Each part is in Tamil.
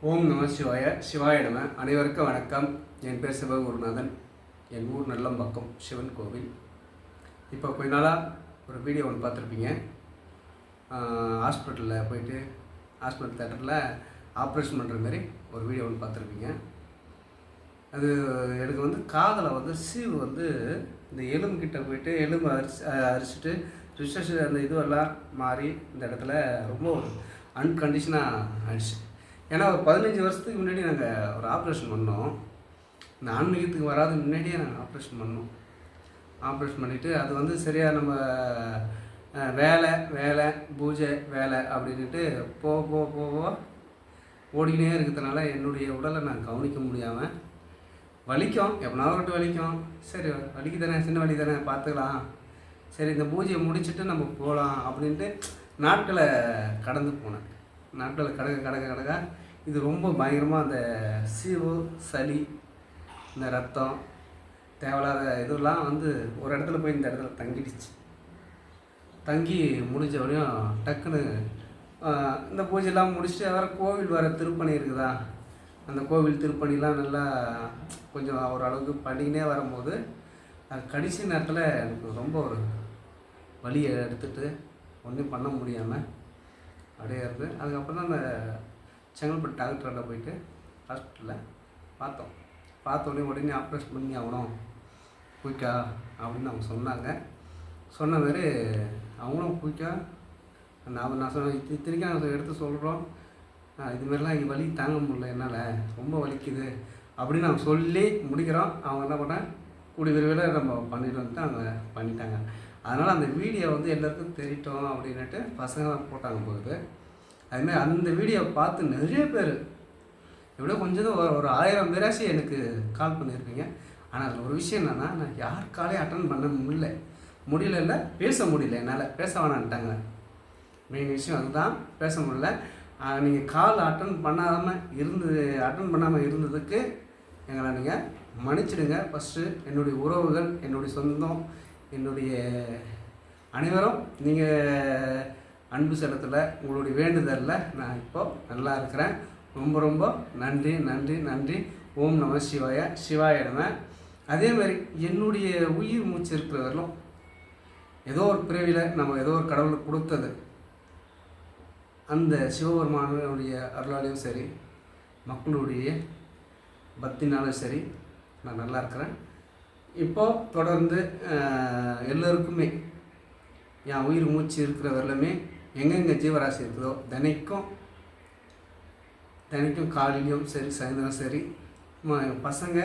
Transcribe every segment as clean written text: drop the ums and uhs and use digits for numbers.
ஓம் நம சிவாய சிவாய நம. அனைவருக்கும் வணக்கம். என் பேர் சிவகுருநாதன். என் ஊர் நல்லம்பக்கம் சிவன் கோவில். இப்போ கொஞ்ச நாளாக ஒரு வீடியோ ஒன்று பார்த்துருப்பீங்க. ஹாஸ்பிட்டலில் போயிட்டு ஹாஸ்பிட்டல் தேட்டரில் ஆப்ரேஷன் பண்ணுற மாதிரி ஒரு வீடியோ ஒன்று பார்த்துருப்பீங்க. அது எனக்கு காதில் சீவு இந்த எலும்புக்கிட்ட போயிட்டு எலும்பு அரிச்சிட்டு ரிசர்ச் அந்த இதுவெல்லாம் மாறி இந்த இடத்துல ரொம்ப அன்கண்டிஷனாக ஆயிடுச்சு. ஏன்னா ஒரு 15 வருஷத்துக்கு முன்னாடி நாங்கள் ஒரு ஆப்ரேஷன் பண்ணோம். இந்த ஆன்மீகத்துக்கு வராது முன்னாடியே நாங்கள் ஆப்ரேஷன் பண்ணோம். ஆப்ரேஷன் பண்ணிவிட்டு அது சரியாக நம்ம வேலை பூஜை வேலை அப்படின்ட்டு போக ஓடிக்கினே இருக்கிறதுனால என்னுடைய உடலை நான் கவனிக்க முடியாமல் வலிக்கும், எப்போனாவது வலிக்கும். சரி வலிக்கு தானே, சின்ன வலி தானே, பார்த்துக்கலாம், சரி இந்த பூஜையை முடிச்சுட்டு நம்ம போகலாம் அப்படின்ட்டு நாட்களை கடந்து போனேன். நாட்களை கடக்க இது ரொம்ப பயங்கரமாக அந்த சீவு, சளி, இந்த ரத்தம், தேவையில்லாத இதெல்லாம் ஒரு இடத்துல போய் இந்த இடத்துல தங்கிடுச்சு. தங்கி முடிஞ்ச வரையும் டக்குன்னு இந்த பூஜையெல்லாம் முடிச்சுட்டு வேறு கோவில் வேறு திருப்பணி இருக்குதா, அந்த கோவில் திருப்பணிலாம் நல்லா கொஞ்சம் ஓரளவுக்கு பண்ணிக்கினே வரும்போது கடைசி நேரத்தில் எனக்கு ரொம்ப ஒரு வலியை எடுத்துகிட்டு ஒன்றும் பண்ண முடியாமல் அப்படியே இருந்து அதுக்கப்புறம் தான் அந்த செங்கல்பட்டு டாக்டர்கிட்ட போயிட்டு ஹாஸ்பிட்டலில் பார்த்தோன்னே உடனே ஆப்ரேஷன் பண்ணி ஆகணும் குயிக்கா அப்படின்னு அவங்க சொன்னாங்க. சொன்ன மாதிரி அவங்களும் குயிக்கா நான் சொன்ன இத்தனைக்கும் நாங்கள் எடுத்து சொல்கிறோம், இதுமாரிலாம் இங்கே வலி தாங்க முடியல, என்னால் ரொம்ப வலிக்குது அப்படின்னு அவங்க சொல்லி முடிக்கிறோம். அவங்க என்ன பண்ணால் கூடிய விரைவில் நம்ம பண்ணிட்டு வந்துட்டு அவங்க பண்ணிட்டாங்க. அதனால் அந்த வீடியோ எல்லாருக்கும் தெரியட்டும் அப்படின்ட்டு பசங்க போட்டாங்க போகுது. அதுமாதிரி அந்த வீடியோ பார்த்து நிறைய பேர் எப்படியோ கொஞ்சம் ஒரு 1000 பேராசி எனக்கு கால் பண்ணியிருப்பீங்க. ஆனால் அதில் ஒரு விஷயம் என்னென்னா, நான் யார் காலையும் அட்டன் பண்ண முடியல பேச முடியல, என்னால் பேச வேணான்ட்டாங்க. மெயின் விஷயம் அதுதான், பேச முடியல. நீங்கள் கால் அட்டன் பண்ணாமல் இருந்ததுக்கு எங்களை நீங்கள் மன்னிச்சிடுங்க. ஃபஸ்ட்டு என்னுடைய உறவுகள், என்னுடைய சொந்தம், என்னுடைய அனைவரும் நீங்கள் அன்பு செலுத்தல உங்களுடைய வேண்டுதலில் நான் இப்போது நல்லா இருக்கிறேன். ரொம்ப ரொம்ப நன்றி நன்றி நன்றி. ஓம் நம சிவாய சிவாய நம. அதேமாதிரி என்னுடைய உயிர் மூச்சு இருக்கிறவர்களும் ஏதோ ஒரு பிறவியில் நம்ம ஏதோ ஒரு கடவுளுக்கு கொடுத்தது, அந்த சிவபெருமானுடைய அருளாலையும் சரி, மக்களுடைய பக்தினாலும் சரி, நான் நல்லா இருக்கிறேன். இப்போது தொடர்ந்து எல்லோருக்குமே என் உயிர் மூச்சு இருக்கிற வரலுமே எங்கெங்கே ஜீவராசி இருக்குதோ தினைக்கும் காலையிலையும் சரி சாயந்தரம் சரி பசங்க,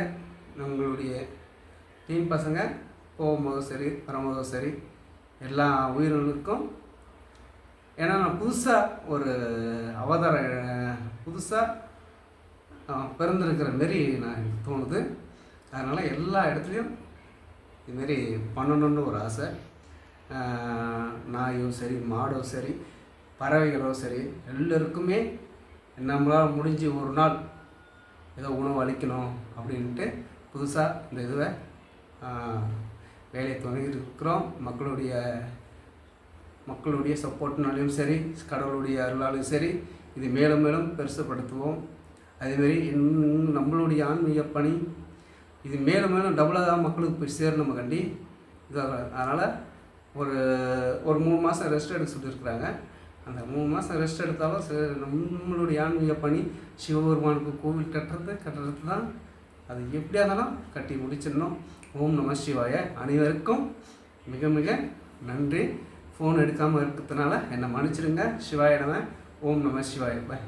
நம்மளுடைய டீம் பசங்க போகும்போதும் சரி வரும்போதும் சரி எல்லா உயிர்களுக்கும், ஏன்னா நான் புதுசாக ஒரு புதுசாக பிறந்திருக்கிற மாரி நான் எனக்கு தோணுது. அதனால் எல்லா இடத்துலையும் இதுமாரி பண்ணணுன்னு ஒரு ஆசை. நாயோ சரி, மாடோ சரி, பறவைகளோ சரி, எல்லோருக்குமே நம்மளால் முடிஞ்சு ஒரு நாள் ஏதோ உணவு அளிக்கணும் அப்படின்ட்டு புதுசாக இந்த இதுவை வேலையை தொடங்கியிருக்கிறோம். மக்களுடைய சப்போர்ட்னாலையும் சரி, கடவுளுடைய அருளாலையும் சரி, இது மேலும் மேலும் பெருசுப்படுத்துவோம். அதேமாரி நம்மளுடைய ஆன்மீக பணி இது மேலும் மேலும் டபுளாக தான் மக்களுக்கு போய் சேரணும் கண்டி இதாக. அதனால் ஒரு 3 மாதம் ரெஸ்ட் எடுக்க சொல்லியிருக்கிறாங்க. அந்த 3 மாதம் ரெஸ்ட் எடுத்தாலும் நம்மளுடைய ஆன்மீக பணி சிவபெருமானுக்கு கோவில் கட்டுறது தான். அது எப்படியா இருந்தாலும் கட்டி முடிச்சிடணும். ஓம் நம சிவாய. அனைவருக்கும் மிக மிக நன்றி. ஃபோன் எடுக்காமல் இருக்கிறதுனால என்னை மன்னிச்சிடுங்க. சிவாயிடமே. ஓம் நம சிவாய. பாய்.